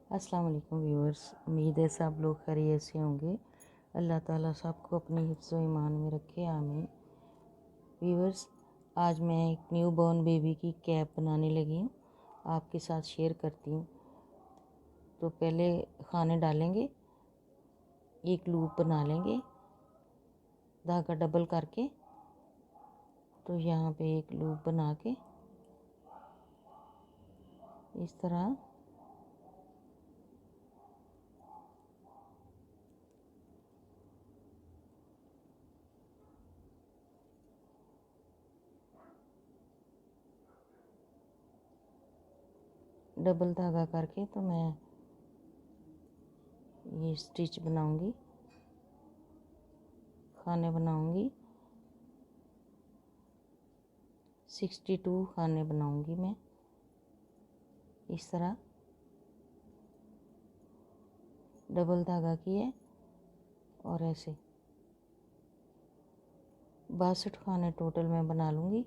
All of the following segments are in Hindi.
अस्सलाम वालेकुम व्यूअर्स। उम्मीद है सब लोग खैरियत से होंगे। अल्लाह ताला सबको अपने हिफ्ज़ व ईमान में रखे, आमीन। व्यूअर्स, आज मैं एक न्यू बॉर्न बेबी की कैप बनाने लगी हूँ, आपके साथ शेयर करती हूँ। तो पहले खाने डालेंगे, एक लूप बना लेंगे धागा डबल करके। तो यहाँ पे एक लूप बना के इस तरह डबल धागा करके तो मैं ये स्टिच बनाऊंगी, खाने बनाऊंगी। 62 खाने बनाऊंगी मैं इस तरह। डबल धागा किए और ऐसे 62 खाने टोटल मैं बना लूँगी।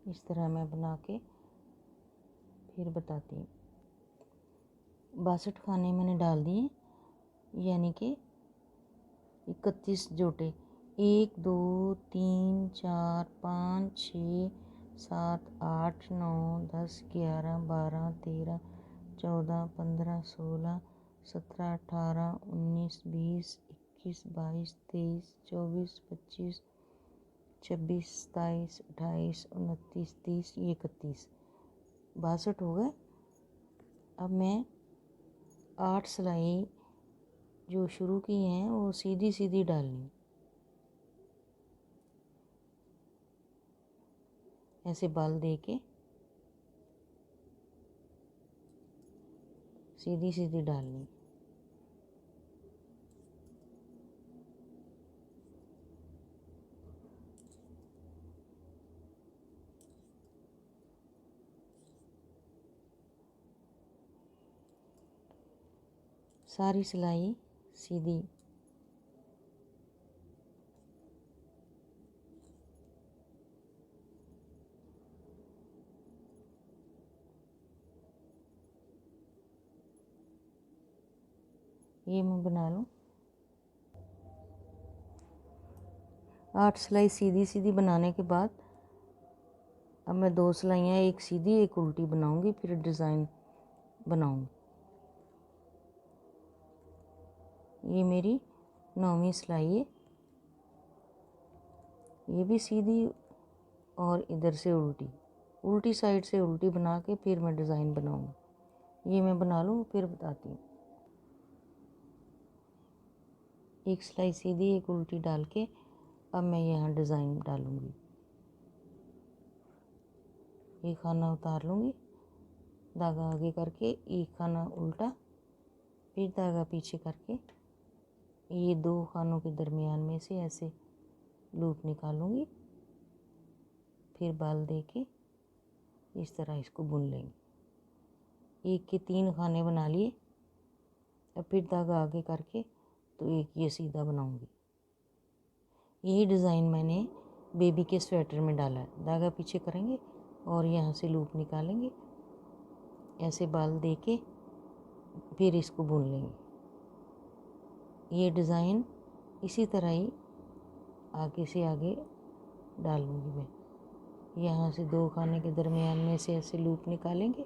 इस तरह मैं बना के फिर बताती हूँ। 62 खाने मैंने डाल दिए, यानी कि 31 जोटे। 1 2 3 4 5 6 7 8 9 10 11 12 13 14 15 16 17 18 19 20 21 22 23 24 25 26 27 28 29 30 ये 31 62 हो गए। अब मैं 8 सिलाई जो शुरू की हैं वो सीधी सीधी डालनी, ऐसे बाल दे के सीधी सीधी डालनी। सारी सिलाई सीधी। ये मैं बना लूँ। 8 सिलाई सीधी सीधी बनाने के बाद अब मैं 2 सिलाइयाँ, एक सीधी एक उल्टी बनाऊंगी, फिर डिज़ाइन बनाऊंगी। ये मेरी 9वीं सिलाई है। ये भी सीधी और इधर से उल्टी, उल्टी साइड से उल्टी बना के फिर मैं डिज़ाइन बनाऊंगी। ये मैं बना लूँ फिर बताती हूँ। एक सिलाई सीधी एक उल्टी डाल के अब मैं यहाँ डिज़ाइन डालूँगी। एक खाना उतार लूँगी, धागा आगे करके एक खाना उल्टा, फिर धागा पीछे करके ये 2 खानों के दरमियान में से ऐसे लूप निकालूँगी। फिर बाल दे के इस तरह इसको बुन लेंगे। एक के 3 खाने बना लिए। अब फिर धागा आगे करके तो एक ये सीधा बनाऊँगी। यही डिज़ाइन मैंने बेबी के स्वेटर में डाला है। धागा पीछे करेंगे और यहाँ से लूप निकालेंगे, ऐसे बाल दे के फिर इसको बुन लेंगे। ये डिज़ाइन इसी तरह ही आगे से आगे डालूँगी मैं। यहाँ से 2 खाने के दरमियान में से ऐसे लूप निकालेंगे,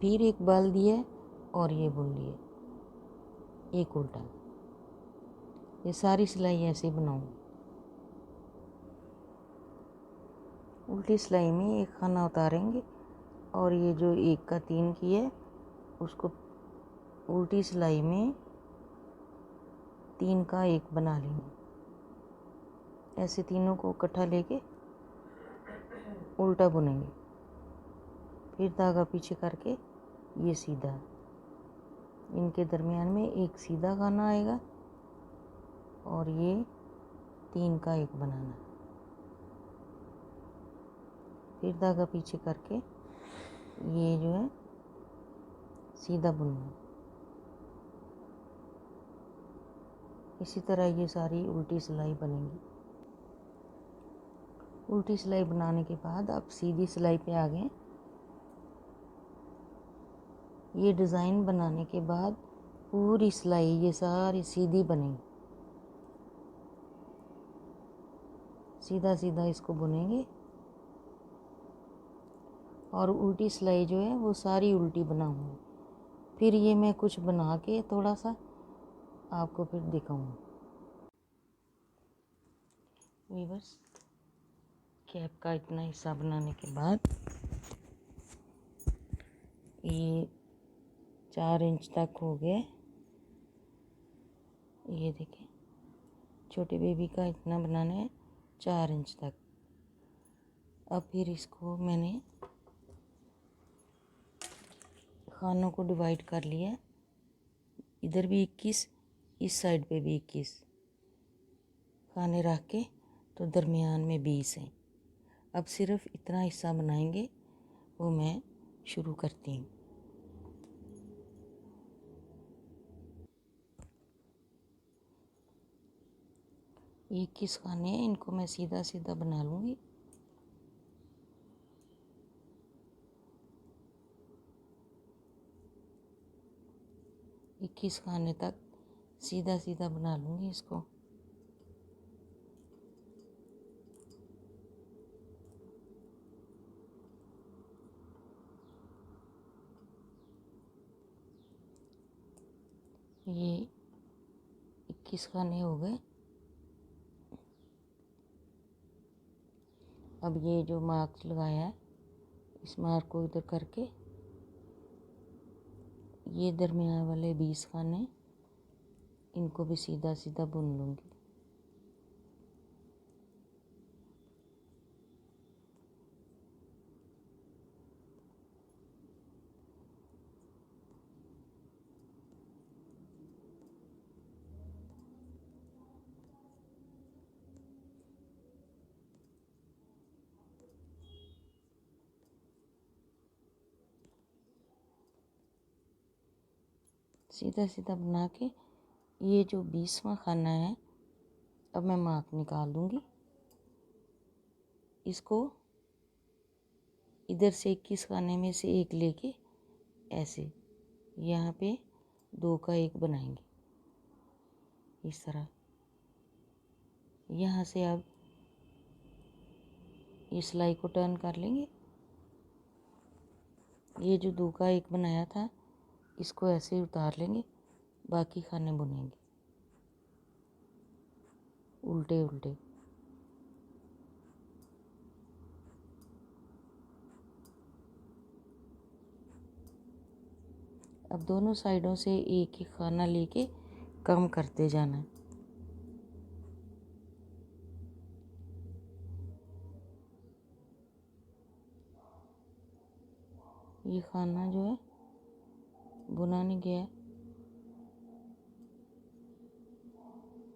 फिर एक बाल दिया और ये बुन लिए, एक उल्टा। ये सारी सिलाई ऐसे बनाऊँगी। उल्टी सिलाई में एक खाना उतारेंगे और ये जो 1 का 3 की है उसको उल्टी सिलाई में 3 का 1 बना लेंगे। ऐसे तीनों को इकट्ठा लेके उल्टा बुनेंगे, फिर धागा पीछे करके ये सीधा, इनके दरमियान में एक सीधा खाना आएगा और ये 3 का 1 बनाना। फिर धागा पीछे करके ये जो है सीधा बुनना। इसी तरह ये सारी उल्टी सिलाई बनेगी। उल्टी सिलाई बनाने के बाद अब सीधी सिलाई पे आ गए। ये डिज़ाइन बनाने के बाद पूरी सिलाई ये सारी सीधी बनेगी। सीधा सीधा इसको बुनेंगे और उल्टी सिलाई जो है वो सारी उल्टी बनाऊंगी। फिर ये मैं कुछ बना के थोड़ा सा आपको फिर दिखाऊंगी। वीवर्स, कैप का इतना हिस्सा बनाने के बाद ये 4 इंच तक हो गए। ये देखिए, छोटे बेबी का इतना बनाना है 4 इंच तक। अब फिर इसको मैंने खानों को डिवाइड कर लिया। इधर भी 21, इस साइड पे भी 21 खाने रख के, तो दरमियान में 20 हैं। अब सिर्फ इतना हिस्सा बनाएंगे, वो मैं शुरू करती हूँ। ये 21 खाने हैं, इनको मैं सीधा सीधा बना लूँगी। इक्कीस खाने तक सीधा सीधा बना लूँगी इसको। ये 21 खाने हो गए। अब ये जो मार्क लगाया है, इस मार्क को इधर करके ये दरमियान वाले 20 खाने, इनको भी सीधा सीधा बुन लूँगी। सीधा सीधा बना के ये जो 20वां खाना है, अब मैं मार्क निकाल दूँगी। इसको इधर से 21 खाने में से एक लेके ऐसे यहाँ पे 2 का 1 बनाएंगे इस तरह। यहाँ से अब ये सिलाई को टर्न कर लेंगे। ये जो 2 का 1 बनाया था, इसको ऐसे ही उतार लेंगे, बाकी खाने बुनेंगे उल्टे उल्टे। अब दोनों साइडों से एक ही खाना लेके कम करते जाना है। ये खाना जो है बुना नहीं गया,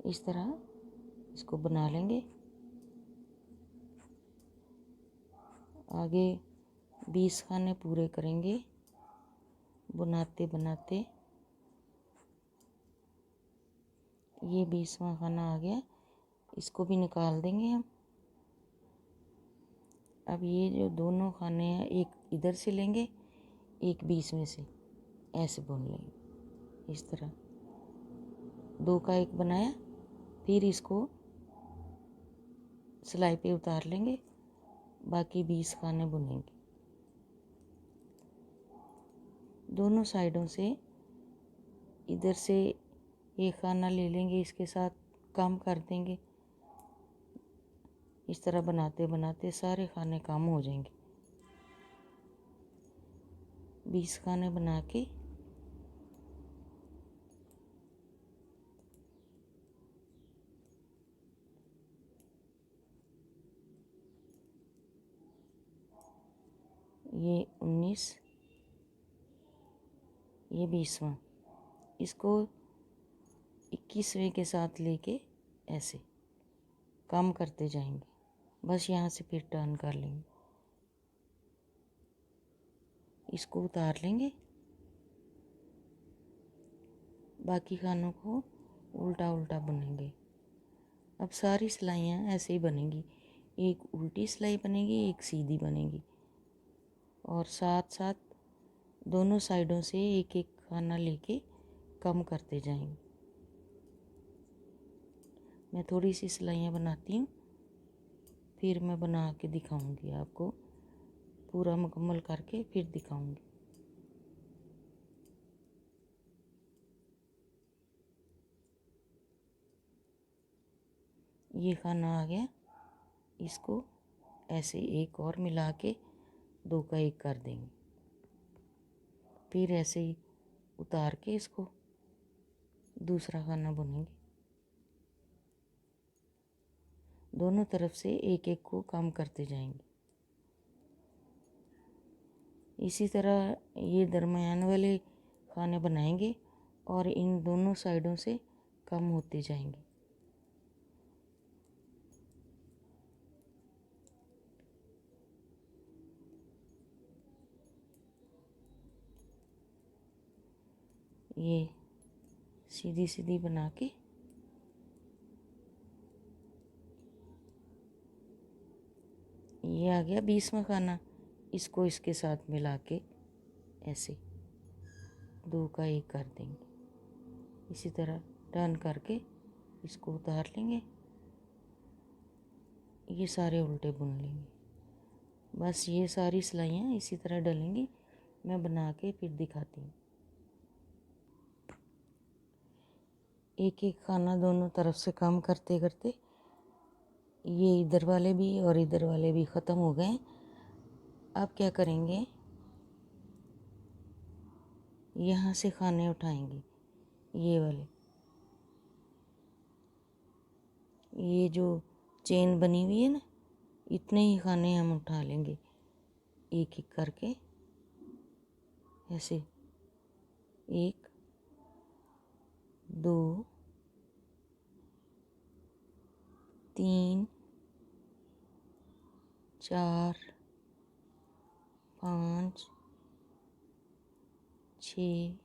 इस तरह इसको बना लेंगे। आगे 20 खाने पूरे करेंगे बनाते बनाते। ये 20वां खाना आ गया, इसको भी निकाल देंगे हम। अब ये जो दोनों खाने हैं, एक इधर से लेंगे, एक 20 में से ऐसे बुन लेंगे इस तरह। 2 का 1 बनाया, फिर इसको सिलाई पे उतार लेंगे, बाकी 20 खाने बुनेंगे। दोनों साइडों से इधर से एक खाना ले लेंगे, इसके साथ कम कर देंगे। इस तरह बनाते बनाते सारे खाने कम हो जाएंगे। 20 खाने बना के ये 19, ये 20वां, इसको 21वें के साथ लेके ऐसे कम करते जाएंगे। बस यहाँ से फिर टर्न कर लेंगे, इसको उतार लेंगे, बाकी खानों को उल्टा उल्टा बुनेंगे। अब सारी सिलाइयाँ ऐसे ही बनेंगी। एक उल्टी सिलाई बनेगी, एक सीधी बनेगी, और साथ साथ दोनों साइडों से एक एक खाना लेके कम करते जाएंगे। मैं थोड़ी सी सिलाइयाँ बनाती हूँ, फिर मैं बना के दिखाऊंगी आपको, पूरा मुकम्मल करके फिर दिखाऊंगी। ये खाना आ गया, इसको ऐसे एक और मिला के 2 का 1 कर देंगे। फिर ऐसे ही उतार के इसको दूसरा खाना बुनेंगे। दोनों तरफ से एक एक को कम करते जाएंगे। इसी तरह ये दरमियान वाले खाने बनाएंगे और इन दोनों साइडों से कम होते जाएंगे। ये सीधी सीधी बना के ये आ गया 20वां खाना। इसको इसके साथ मिला के ऐसे 2 का 1 कर देंगे। इसी तरह टर्न करके इसको उतार लेंगे। ये सारे उल्टे बुन लेंगे। बस ये सारी सिलाइयाँ इसी तरह डलेंगी। मैं बना के फिर दिखाती हूँ। एक एक खाना दोनों तरफ से कम करते करते ये इधर वाले भी और इधर वाले भी ख़त्म हो गए। अब क्या करेंगे, यहाँ से खाने उठाएंगे। ये वाले, ये जो चेन बनी हुई है ना, इतने ही खाने हम उठा लेंगे एक एक करके ऐसे। 1 2 3 4 5 6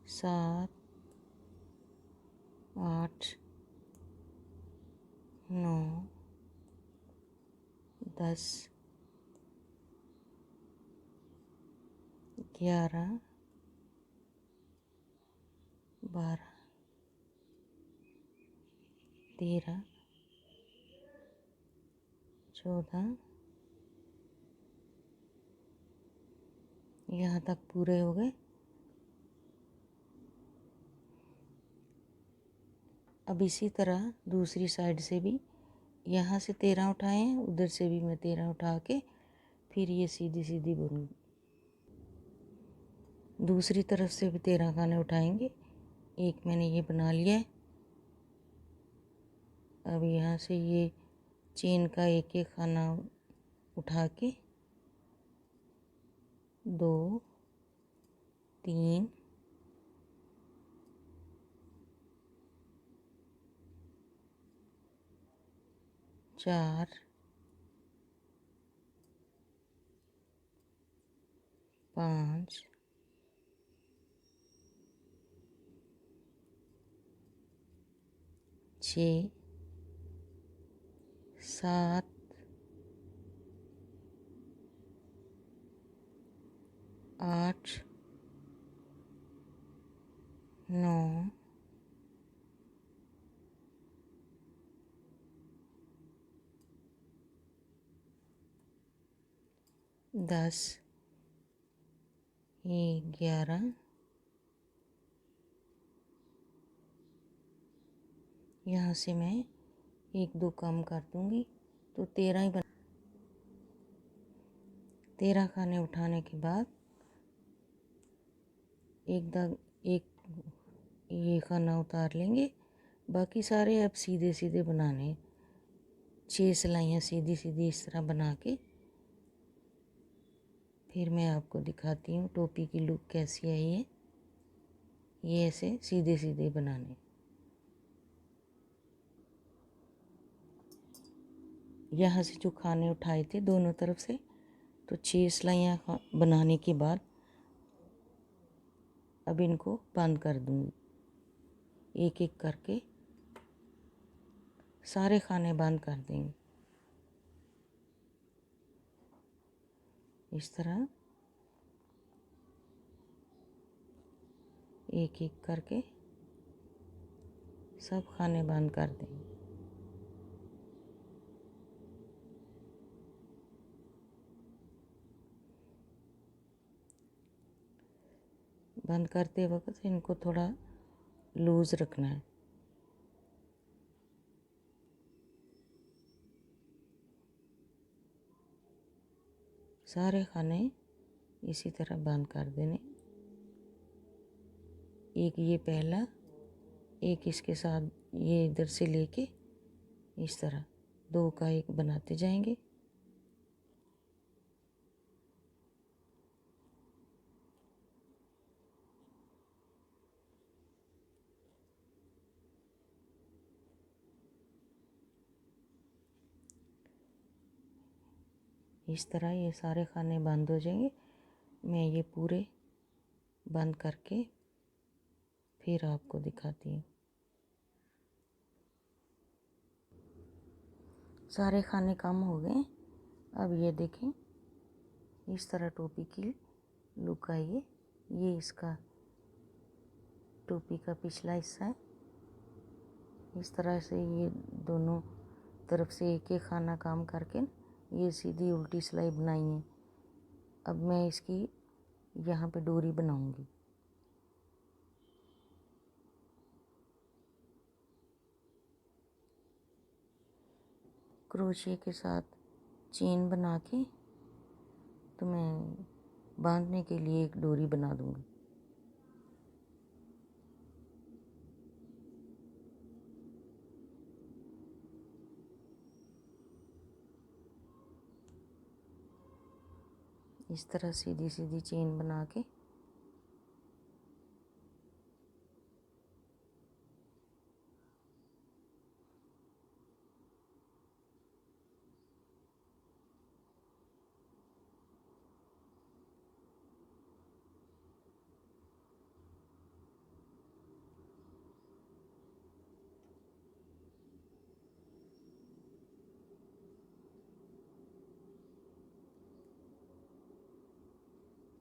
7 8 9 10 11 12 13 14, यहाँ तक पूरे हो गए। अब इसी तरह दूसरी साइड से भी यहाँ से 13 उठाए हैं, उधर से भी मैं 13 उठा के फिर ये सीधी सीधी बुन। दूसरी तरफ से भी 13 खाने उठाएंगे। एक मैंने ये बना लिया है। अब यहाँ से ये चेन का एक एक खाना उठा के 2 3 4 5 6 7 8 9 10 11 यहाँ से मैं 1 2 कम कर दूँगी तो 13 ही 13 खाने उठाने के बाद एक ये खाना उतार लेंगे। बाकी सारे अब सीधे सीधे बनाने, 6 सिलाइयाँ सीधी सीधी इस तरह बना के फिर मैं आपको दिखाती हूँ टोपी की लुक कैसी आई है। ये ऐसे सीधे सीधे बनाने। यहाँ से जो खाने उठाए थे दोनों तरफ से, तो 6 सिलाइयाँ बनाने के बाद अब इनको बंद कर दूँगी। एक एक करके सारे खाने बंद कर देंगे। इस तरह एक एक करके सब खाने बंद कर देंगे। बंद करते वक्त इनको थोड़ा लूज़ रखना है। सारे खाने इसी तरह बंद कर देने। एक ये पहला, एक इसके साथ ये इधर से लेके इस तरह दो का एक बनाते जाएंगे। इस तरह ये सारे खाने बंद हो जाएंगे। मैं ये पूरे बंद करके फिर आपको दिखाती हूँ। सारे खाने कम हो गए। अब ये देखें, इस तरह टोपी की लुक आई है। ये इसका टोपी का पिछला हिस्सा है। इस तरह से ये दोनों तरफ से एक एक खाना काम करके ये सीधी उल्टी सिलाई बनाई है। अब मैं इसकी यहाँ पे डोरी बनाऊंगी। क्रोशिया के साथ चेन बना के तो मैं बांधने के लिए एक डोरी बना दूंगी। इस तरह सीधी सीधी चेन बना के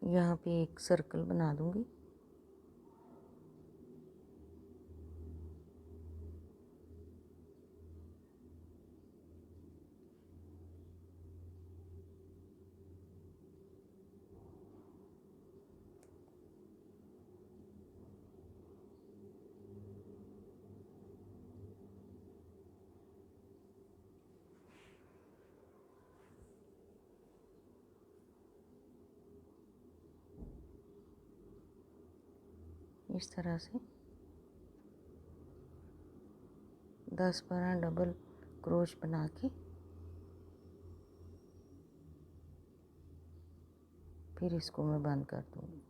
यहाँ पे एक सर्कल बना दूंगी। इस तरह से 10-12 डबल क्रोच बना के फिर इसको मैं बंद कर दूँगी।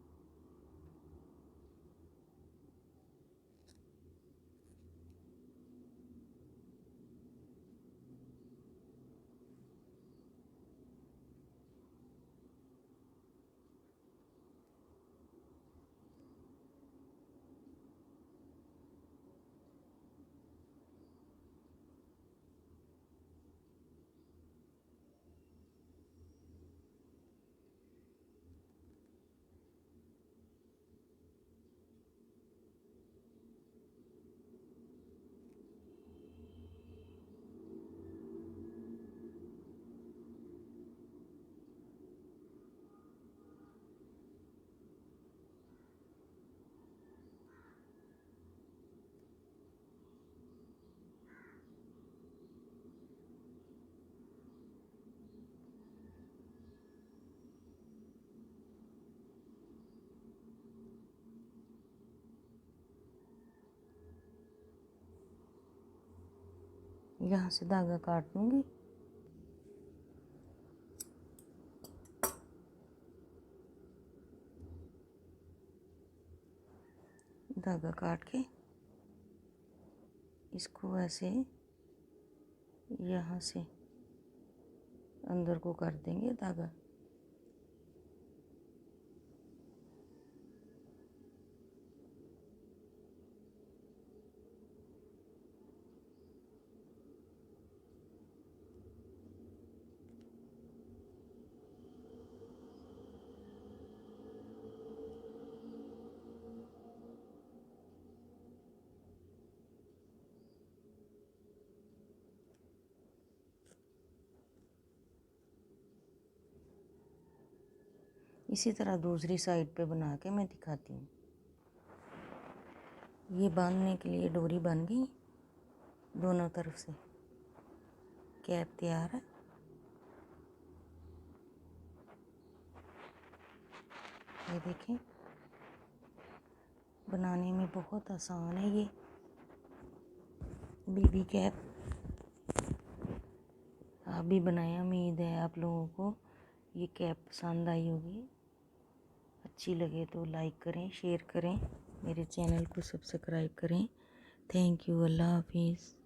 यहाँ से धागा काट दूँगी। धागा काट के इसको ऐसे यहाँ से अंदर को कर देंगे धागा। इसी तरह दूसरी साइड पे बना के मैं दिखाती हूँ। ये बांधने के लिए डोरी बन गई दोनों तरफ से। कैप तैयार है। ये देखें, बनाने में बहुत आसान है ये बेबी कैप। आप भी बनाएं। उम्मीद है आप लोगों को ये कैप पसंद आई होगी। अच्छी लगे तो लाइक करें, शेयर करें, मेरे चैनल को सब्सक्राइब करें। Thank you. अल्लाह हाफिज़।